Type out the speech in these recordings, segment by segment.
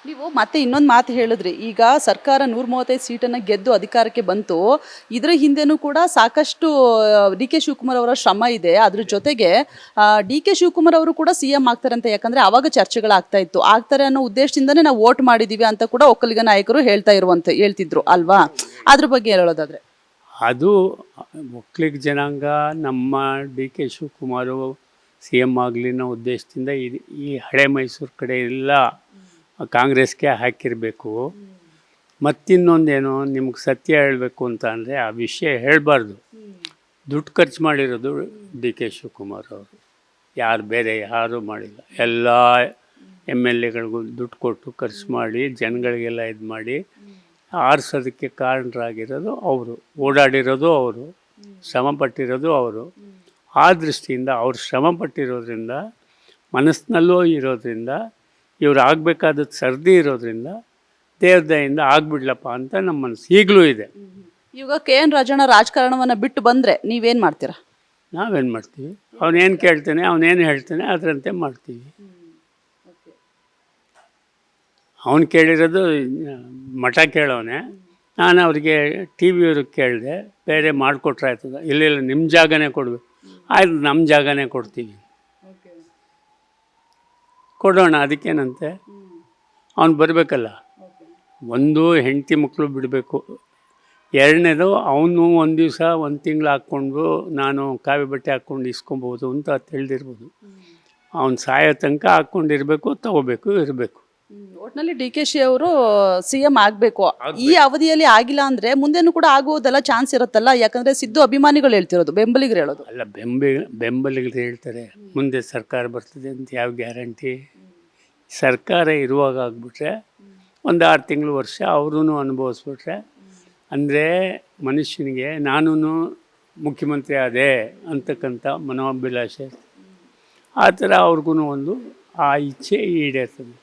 ನೀವು ಮತ್ತೆ ಇನ್ನೊಂದು ಮಾತು ಹೇಳಿದ್ರಿ, ಈಗ ಸರ್ಕಾರ 135 ಸೀಟನ್ನು ಗೆದ್ದು ಅಧಿಕಾರಕ್ಕೆ ಬಂತು. ಇದರ ಹಿಂದೆನೂ ಕೂಡ ಸಾಕಷ್ಟು ಡಿ ಕೆ ಶಿವಕುಮಾರ್ ಅವರ ಶ್ರಮ ಇದೆ. ಅದ್ರ ಜೊತೆಗೆ ಡಿ ಕೆ ಶಿವಕುಮಾರ್ ಅವರು ಕೂಡ CM ಆಗ್ತಾರಂತೆ. ಯಾಕಂದ್ರೆ ಅವಾಗ ಚರ್ಚೆಗಳಾಗ್ತಾ ಇತ್ತು, ಆಗ್ತಾರೆ ಅನ್ನೋ ಉದ್ದೇಶದಿಂದನೇ ನಾವು ವೋಟ್ ಮಾಡಿದೀವಿ ಅಂತ ಕೂಡ ಒಕ್ಕಲಿಗ ನಾಯಕರು ಹೇಳ್ತಿದ್ರು ಅಲ್ವಾ? ಅದ್ರ ಬಗ್ಗೆ ಹೇಳೋದಾದ್ರೆ, ಅದು ಒಕ್ಕಲಿಗ ಜನಾಂಗ ನಮ್ಮ ಡಿ ಕೆ ಶಿವಕುಮಾರು CM ಆಗಲಿ ಅನ್ನೋ ಉದ್ದೇಶದಿಂದ ಈ ಹಳೆ ಮೈಸೂರು ಕಡೆ ಎಲ್ಲ ಕಾಂಗ್ರೆಸ್ಗೆ ಹಾಕಿರಬೇಕು. ಮತ್ತಿನ್ನೊಂದೇನು ನಿಮ್ಗೆ ಸತ್ಯ ಹೇಳಬೇಕು ಅಂತ ಅಂದರೆ ಆ ವಿಷಯ ಹೇಳಬಾರ್ದು. ದುಡ್ಡು ಖರ್ಚು ಮಾಡಿರೋದು ಡಿ ಕೆ ಶಿವಕುಮಾರ್ ಅವರು, ಬೇರೆ ಯಾರೂ ಮಾಡಿಲ್ಲ. ಎಲ್ಲ MLAಗಳಿಗೂ ದುಡ್ಡು ಕೊಟ್ಟು ಖರ್ಚು ಮಾಡಿ ಜನಗಳಿಗೆಲ್ಲ ಇದು ಮಾಡಿ ಆರಿಸೋದಕ್ಕೆ ಕಾರಣರಾಗಿರೋದು ಅವರು, ಓಡಾಡಿರೋದು ಅವರು, ಶ್ರಮಪಟ್ಟಿರೋದು ಅವರು. ಆ ದೃಷ್ಟಿಯಿಂದ ಅವ್ರು ಶ್ರಮಪಟ್ಟಿರೋದ್ರಿಂದ, ಮನಸ್ಸಿನಲ್ಲೂ ಇರೋದ್ರಿಂದ, ಇವ್ರು ಆಗಬೇಕಾದದ್ದು ಸರ್ದಿ ಇರೋದ್ರಿಂದ ದೇವ್ರದಯಿಂದ ಆಗ್ಬಿಡ್ಲಪ್ಪ ಅಂತ ನಮ್ಮ ಮನಸ್ಸು ಈಗಲೂ ಇದೆ. ಇವಾಗ KN ರಾಜಣ್ಣ ರಾಜಕಾರಣವನ್ನು ಬಿಟ್ಟು ಬಂದರೆ ನೀವೇನು ಮಾಡ್ತೀರಾ? ನಾವೇನು ಮಾಡ್ತೀವಿ, ಅವನೇನು ಕೇಳ್ತಾನೆ, ಅವನೇನು ಹೇಳ್ತಾನೆ ಅದರಂತೆ ಮಾಡ್ತೀವಿ. ಅವನು ಕೇಳಿರೋದು ಮಠ ಕೇಳೋನೆ, ನಾನು ಅವ್ರಿಗೆ TV ಅವ್ರಿಗೆ ಕೇಳಿದೆ, ಬೇರೆ ಮಾಡಿಕೊಟ್ರೆ ಆಯ್ತದ, ಇಲ್ಲ ನಿಮ್ಮ ಜಾಗನೇ ಕೊಡಬೇಕು. ಆಯ್ತು, ನಮ್ಮ ಜಾಗನೇ ಕೊಡ್ತೀವಿ, ಕೊಡೋಣ, ಅದಕ್ಕೇನಂತೆ. ಅವನು ಬರಬೇಕಲ್ಲ. ಒಂದು ಹೆಂಡತಿ ಮಕ್ಕಳು ಬಿಡಬೇಕು, ಎರಡನೇದು ಅವನು ಒಂದು ದಿವಸ ಒಂದು ತಿಂಗಳು ಹಾಕ್ಕೊಂಡು ನಾನು ಕಾವಿ ಬಟ್ಟೆ ಹಾಕ್ಕೊಂಡು ಇಸ್ಕೊಬೋದು ಅಂತ ತಿಳಿದಿರ್ಬೋದು. ಅವನು ಸಾಯೋ ತನಕ ಹಾಕ್ಕೊಂಡಿರ್ಬೇಕು, ತಗೋಬೇಕು, ಇರಬೇಕು. ಒಟ್ಟಿನಲ್ಲಿ DK ಅವರು CM ಆಗಬೇಕು. ಈ ಅವಧಿಯಲ್ಲಿ ಆಗಿಲ್ಲ ಅಂದರೆ ಮುಂದೆನೂ ಕೂಡ ಆಗುವುದೆಲ್ಲ ಚಾನ್ಸ್ ಇರುತ್ತಲ್ಲ? ಯಾಕಂದರೆ ಸಿದ್ದು ಅಭಿಮಾನಿಗಳು ಹೇಳ್ತಿರೋದು, ಬೆಂಬಲಿಗರು ಹೇಳೋದು ಅಲ್ಲ. ಬೆಂಬಲಿಗರು ಹೇಳ್ತಾರೆ ಮುಂದೆ ಸರ್ಕಾರ ಬರ್ತದೆ ಅಂತ. ಯಾವ ಗ್ಯಾರಂಟಿ? ಸರ್ಕಾರ ಇರುವಾಗ ಆಗಿಬಿಟ್ರೆ ಒಂದು 6 ತಿಂಗಳು ವರ್ಷ ಅವ್ರೂ ಅನುಭವಿಸ್ಬಿಟ್ರೆ, ಅಂದರೆ ಮನುಷ್ಯನಿಗೆ ನಾನು ಮುಖ್ಯಮಂತ್ರಿ ಆದೆ ಅಂತಕ್ಕಂಥ ಮನೋಭಿಲಾಷೆ, ಆ ಥರ ಅವ್ರಿಗೂ ಒಂದು ಆ ಇಚ್ಛೆ ಈಡೇರ್ತದೆ.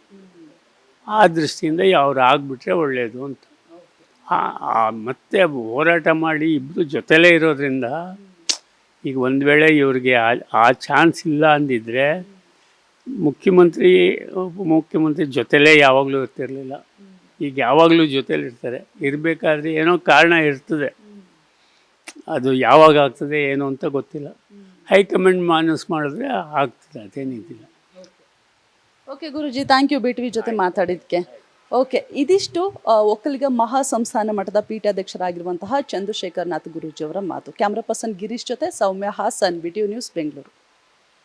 ಆ ದೃಷ್ಟಿಯಿಂದ ಅವ್ರು ಆಗಿಬಿಟ್ರೆ ಒಳ್ಳೆಯದು ಅಂತ. ಮತ್ತೆ ಹೋರಾಟ ಮಾಡಿ ಇಬ್ಬರು ಜೊತೆಲೇ ಇರೋದ್ರಿಂದ, ಈಗ ಒಂದು ವೇಳೆ ಇವ್ರಿಗೆ ಆ ಚಾನ್ಸ್ ಇಲ್ಲ ಅಂದಿದ್ರೆ ಮುಖ್ಯಮಂತ್ರಿ ಉಪಮುಖ್ಯಮಂತ್ರಿ ಜೊತೆಲೇ ಯಾವಾಗಲೂ ಇರ್ತಿರಲಿಲ್ಲ. ಈಗ ಯಾವಾಗಲೂ ಜೊತೆಲಿರ್ತಾರೆ. ಇರಬೇಕಾದ್ರೆ ಏನೋ ಕಾರಣ ಇರ್ತದೆ, ಅದು ಯಾವಾಗ ಆಗ್ತದೆ ಏನು ಅಂತ ಗೊತ್ತಿಲ್ಲ. ಹೈಕಮಾಂಡ್ ಮಾನಸ್ ಮಾಡಿದ್ರೆ ಆಗ್ತದೆ, ಅದೇನಿದಿಲ್ಲ. Okay Guruji, thank you BTV ಜೊತೆ ಮಾತಾಡಿದ್ದಕ್ಕೆ. ಓಕೆ, ಇದಿಷ್ಟು ಒಕ್ಕಲಿಗ ಮಹಾ ಸಂಸ್ಥಾನ ಮಠದ ಪೀಠಾಧ್ಯಕ್ಷರಾಗಿರುವಂತಹ ಚಂದ್ರಶೇಖರ್ ನಾಥ್ ಗುರೂಜಿ ಅವರ ಮಾತು. ಕ್ಯಾಮ್ರಾ ಪರ್ಸನ್ ಗಿರೀಶ್ ಜೊತೆ ಸೌಮ್ಯ ಹಾಸನ್, BTV ನ್ಯೂಸ್, ಬೆಂಗಳೂರು.